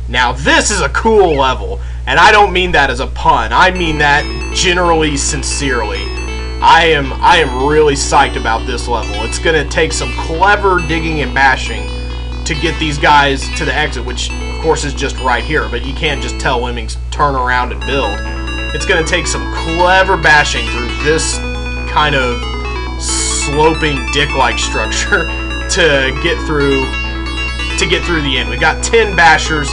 Now this is a cool level, and I don't mean that as a pun. I mean that generally sincerely. I am really psyched about this level. It's gonna take some clever digging and bashing to get these guys to the exit, which of course is just right here, but you can't just tell Lemmings turn around and build. It's gonna take some clever bashing through this kind of sloping dick-like structure to get through the end. We've got 10 bashers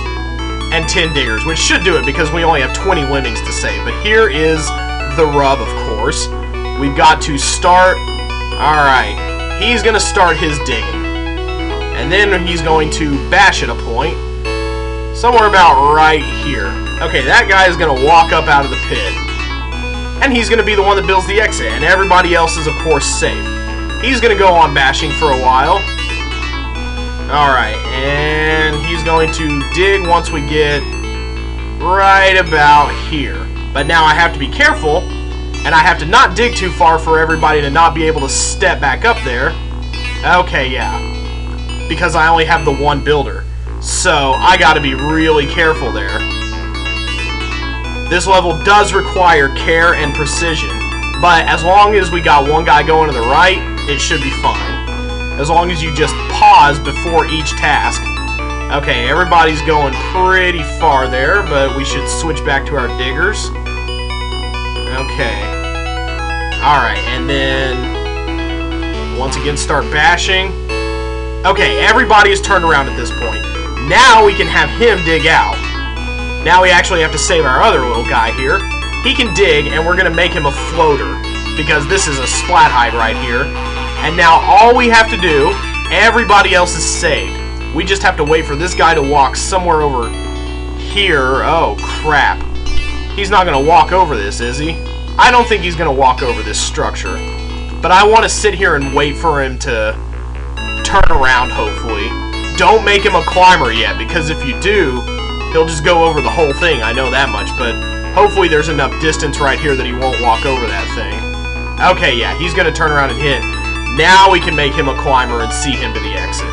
and 10 diggers, which should do it because we only have 20 Lemmings to save. But here is the rub, of course. We've got to start. Alright, he's going to start his digging. And then he's going to bash at a point somewhere about right here. Okay, that guy is going to walk up out of the pit. And he's going to be the one that builds the exit. And everybody else is, of course, safe. He's going to go on bashing for a while. Alright, and he's going to dig once we get right about here. But now I have to be careful, and I have to not dig too far for everybody to not be able to step back up there. Okay, yeah. Because I only have the one builder. So I gotta be really careful there. This level does require care and precision, but as long as we got one guy going to the right, it should be fine. As long as you just pause before each task. Okay, everybody's going pretty far there, but we should switch back to our diggers. Okay. Alright, and then once again start bashing. Okay, everybody is turned around at this point. Now we can have him dig out. Now we actually have to save our other little guy here. He can dig, and we're going to make him a floater, because this is a splat height right here. And now all we have to do, everybody else is saved. We just have to wait for this guy to walk somewhere over here. Oh, crap. He's not going to walk over this, is he? I don't think he's going to walk over this structure. But I want to sit here and wait for him to turn around, hopefully. Don't make him a climber yet, because if you do, he'll just go over the whole thing. I know that much, but hopefully there's enough distance right here that he won't walk over that thing. Okay, yeah, he's going to turn around and hit. Now we can make him a climber and see him to the exit.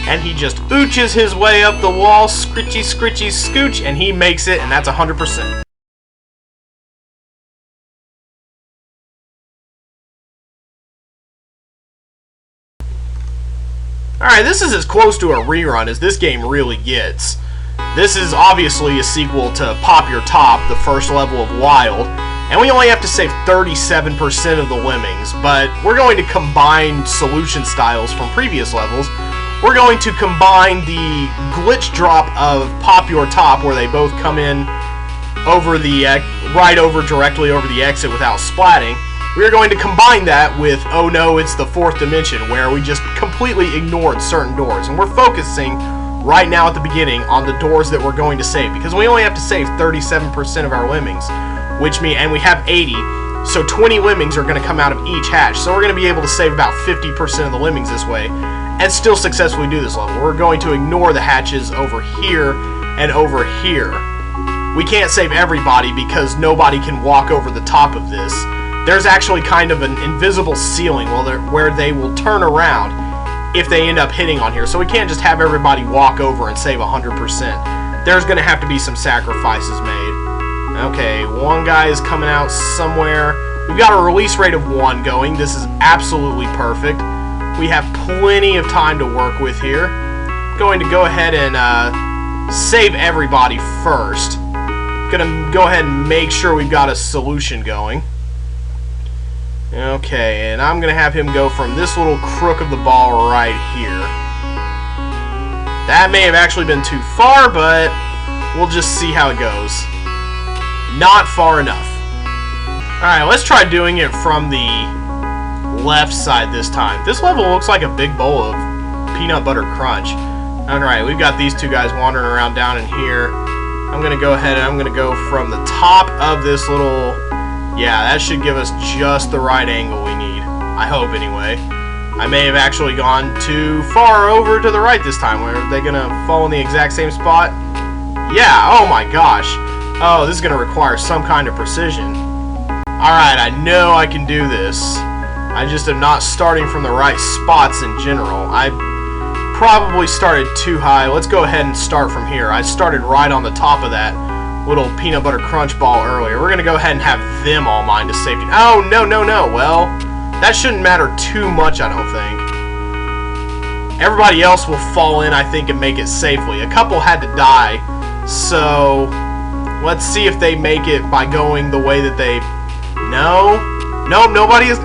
And he just ooches his way up the wall, scritchy, scritchy, scooch, and he makes it, and that's 100%. Alright, this is as close to a rerun as this game really gets. This is obviously a sequel to Pop Your Top, the first level of Wild, and we only have to save 37% of the Lemmings, but we're going to combine solution styles from previous levels. We're going to combine the glitch drop of Pop Your Top, where they both come in over the directly over the exit without splatting. We are going to combine that with Oh No, It's the Fourth Dimension, where we just completely ignored certain doors. And we're focusing right now at the beginning on the doors that we're going to save, because we only have to save 37% of our Lemmings, and we have 80, so 20 Lemmings are going to come out of each hatch. So we're going to be able to save about 50% of the Lemmings this way, and still successfully do this level. We're going to ignore the hatches over here and over here. We can't save everybody because nobody can walk over the top of this. There's actually kind of an invisible ceiling where they will turn around if they end up hitting on here. So we can't just have everybody walk over and save 100%. There's going to have to be some sacrifices made. Okay, one guy is coming out somewhere. We've got a release rate of 1 going. This is absolutely perfect. We have plenty of time to work with here. Going to go ahead and save everybody first. Gonna go ahead and make sure we've got a solution going. Okay, and I'm gonna have him go from this little crook of the ball right here. That may have actually been too far, but we'll just see how it goes. Not far enough. Alright, let's try doing it from the left side this time. This level looks like a big bowl of peanut butter crunch. Alright, we've got these two guys wandering around down in here. I'm going to go ahead and I'm going to go from the top of this little... Yeah, that should give us just the right angle we need. I hope, anyway. I may have actually gone too far over to the right this time. Are they going to fall in the exact same spot? Yeah, oh my gosh. Oh, this is going to require some kind of precision. Alright, I know I can do this. I just am not starting from the right spots in general. I probably started too high. Let's go ahead and start from here. I started right on the top of that little peanut butter crunch ball earlier. We're going to go ahead and have them all mine to safety. Oh, no, no, no. Well, that shouldn't matter too much, I don't think. Everybody else will fall in, I think, and make it safely. A couple had to die, so let's see if they make it by going the way that they... No. No, nobody is...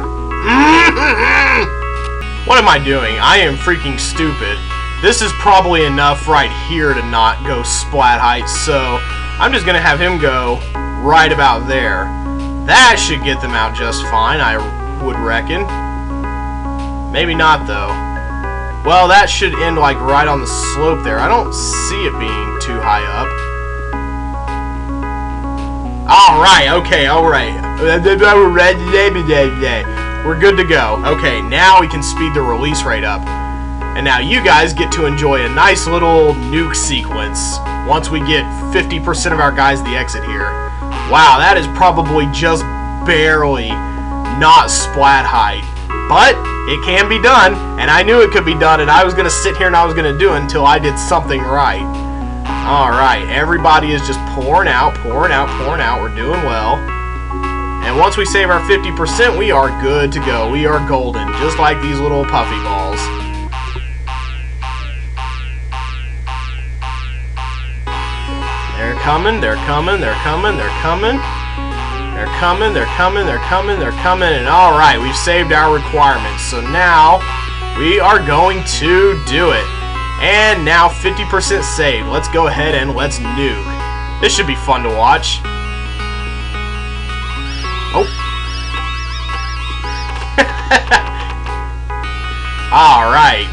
What am I doing? I am freaking stupid. This is probably enough right here to not go splat height, so I'm just going to have him go right about there. That should get them out just fine, I would reckon. Maybe not, though. Well, that should end, like, right on the slope there. I don't see it being too high up. Alright, okay, alright. We're good to go. Okay, now we can speed the release rate up. And now you guys get to enjoy a nice little nuke sequence once we get 50% of our guys the exit here. Wow, that is probably just barely not splat height. But it can be done, and I knew it could be done, and I was going to sit here and I was going to do it until I did something right. Alright, everybody is just pouring out, pouring out, pouring out. We're doing well. And once we save our 50%, we are good to go. We are golden, just like these little puffy balls. They're coming, they're coming, they're coming, they're coming. They're coming, they're coming, they're coming, they're coming. And alright, we've saved our requirements. So now, we are going to do it. And now 50% saved. Let's go ahead and let's nuke. This should be fun to watch. Oh. Alright.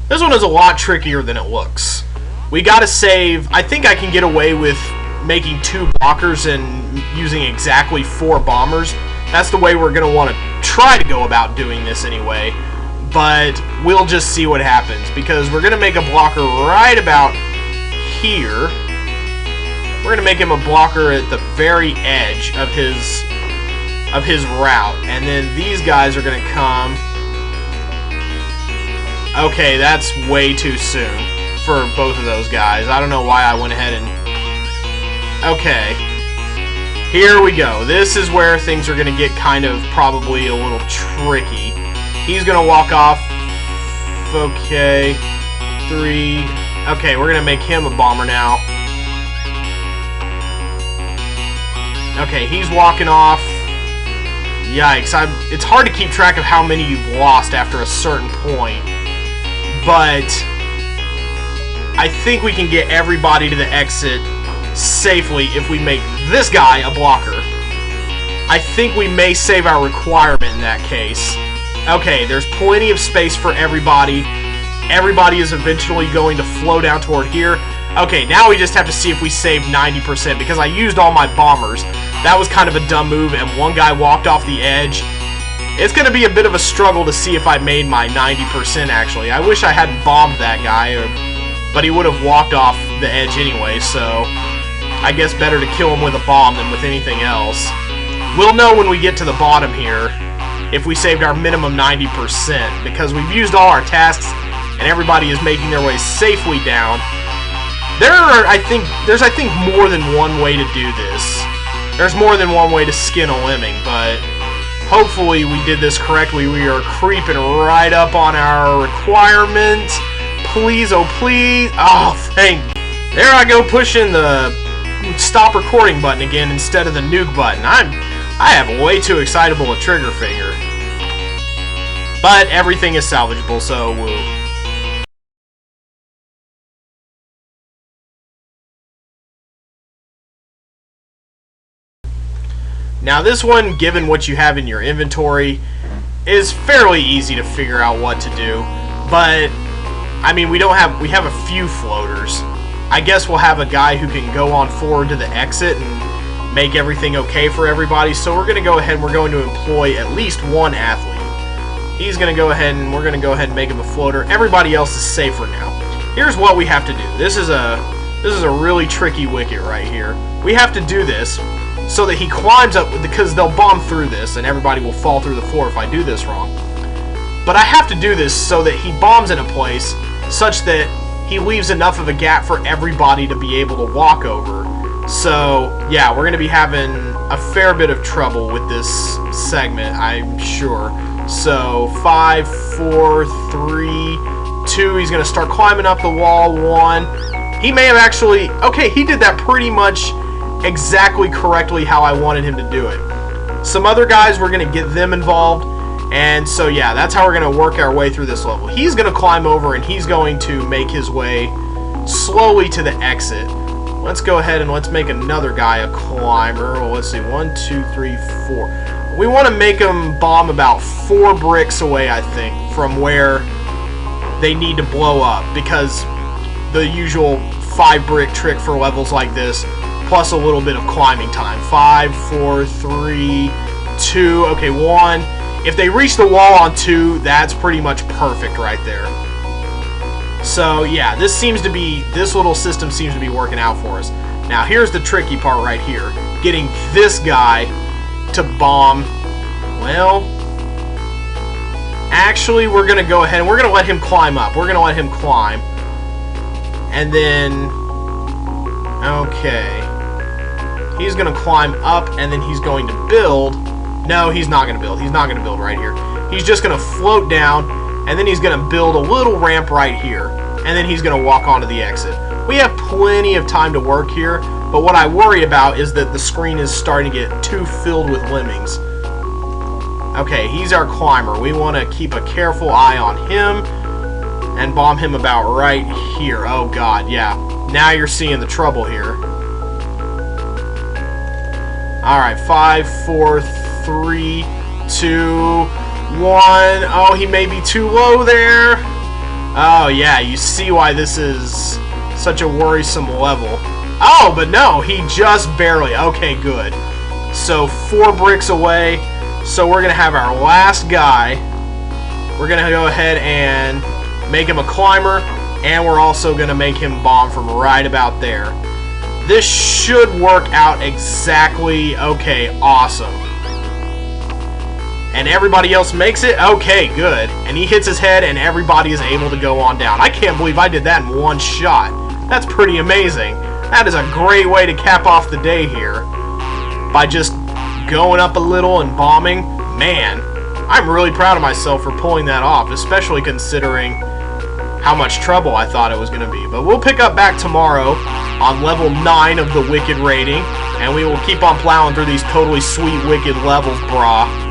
This one is a lot trickier than it looks. We gotta save... I think I can get away with making 2 blockers and using exactly 4 bombers. That's the way we're gonna want to try to go about doing this anyway. But we'll just see what happens, because we're going to make a blocker right about here. We're going to make him a blocker at the very edge of his route, and then these guys are going to come. Okay, that's way too soon for both of those guys. I don't know why I went ahead and... Okay. Here we go. This is where things are going to get kind of probably a little tricky. He's going to walk off. Okay. 3. Okay, we're going to make him a bomber now. Okay, he's walking off. Yikes. It's hard to keep track of how many you've lost after a certain point. But I think we can get everybody to the exit safely if we make this guy a blocker. I think we may save our requirement in that case. Okay, there's plenty of space for everybody. Everybody is eventually going to flow down toward here. Okay, now we just have to see if we save 90%, because I used all my bombers. That was kind of a dumb move, and one guy walked off the edge. It's going to be a bit of a struggle to see if I made my 90%, actually. I wish I hadn't bombed that guy, but he would have walked off the edge anyway, so I guess better to kill him with a bomb than with anything else. We'll know when we get to the bottom here if we saved our minimum 90%, because we've used all our tasks and everybody is making their way safely down. There's I think more than one way to do this. There's more than one way to skin a lemming, but hopefully we did this correctly. We are creeping right up on our requirement. Please, oh please. Oh, thank you. There I go, pushing the stop recording button again instead of the nuke button. I have way too excitable a trigger finger. But everything is salvageable, so woo. Now this one, given what you have in your inventory, is fairly easy to figure out what to do. But I mean, we have a few floaters. I guess we'll have a guy who can go on forward to the exit and make everything okay for everybody. So we're going to go ahead and we're going to employ at least one athlete. He's going to go ahead and we're going to go ahead and make him a floater. Everybody else is safer now. Here's what we have to do. This is a really tricky wicket right here. We have to do this so that he climbs up, because they'll bomb through this and everybody will fall through the floor if I do this wrong. But I have to do this so that he bombs in a place such that he leaves enough of a gap for everybody to be able to walk over. So, yeah, we're going to be having a fair bit of trouble with this segment, I'm sure. So, 5, 4, 3, 2, he's going to start climbing up the wall, 1. He may have actually, okay, he did that pretty much exactly correctly how I wanted him to do it. Some other guys, we're going to get them involved. And so, yeah, that's how we're going to work our way through this level. He's going to climb over, and he's going to make his way slowly to the exit. Let's go ahead and let's make another guy a climber. Well, let's see, 1, 2, 3, 4. We want to make him bomb about 4 bricks away, I think, from where they need to blow up, because the usual 5 brick trick for levels like this, plus a little bit of climbing time. 5, 4, 3, 2, okay, 1. If they reach the wall on 2, that's pretty much perfect right there. So, yeah, this little system seems to be working out for us. Now, here's the tricky part right here. Getting this guy to bomb. Well, actually, we're going to go ahead and we're going to let him climb up. We're going to let him climb. And then, okay. He's going to climb up, and then he's going to build. No, he's not going to build. He's not going to build right here. He's just going to float down, and then he's going to build a little ramp right here. And then he's going to walk onto the exit. We have plenty of time to work here, but what I worry about is that the screen is starting to get too filled with lemmings. Okay, he's our climber. We want to keep a careful eye on him and bomb him about right here. Oh, God, yeah. Now you're seeing the trouble here. Alright, 5, 4, 3, 2, 1. Oh, he may be too low there. Oh, yeah, you see why this is such a worrisome level. Oh, but no, he just barely. Okay, good. So, 4 bricks away. So, we're going to have our last guy. We're going to go ahead and make him a climber. And we're also going to make him bomb from right about there. This should work out exactly. Okay, awesome. And everybody else makes it? Okay, good. And he hits his head and everybody is able to go on down. I can't believe I did that in one shot. That's pretty amazing. That is a great way to cap off the day here. By just going up a little and bombing. Man, I'm really proud of myself for pulling that off, especially considering how much trouble I thought it was going to be. But we'll pick up back tomorrow on level 9 of the Wicked rating. And we will keep on plowing through these totally sweet Wicked levels, brah.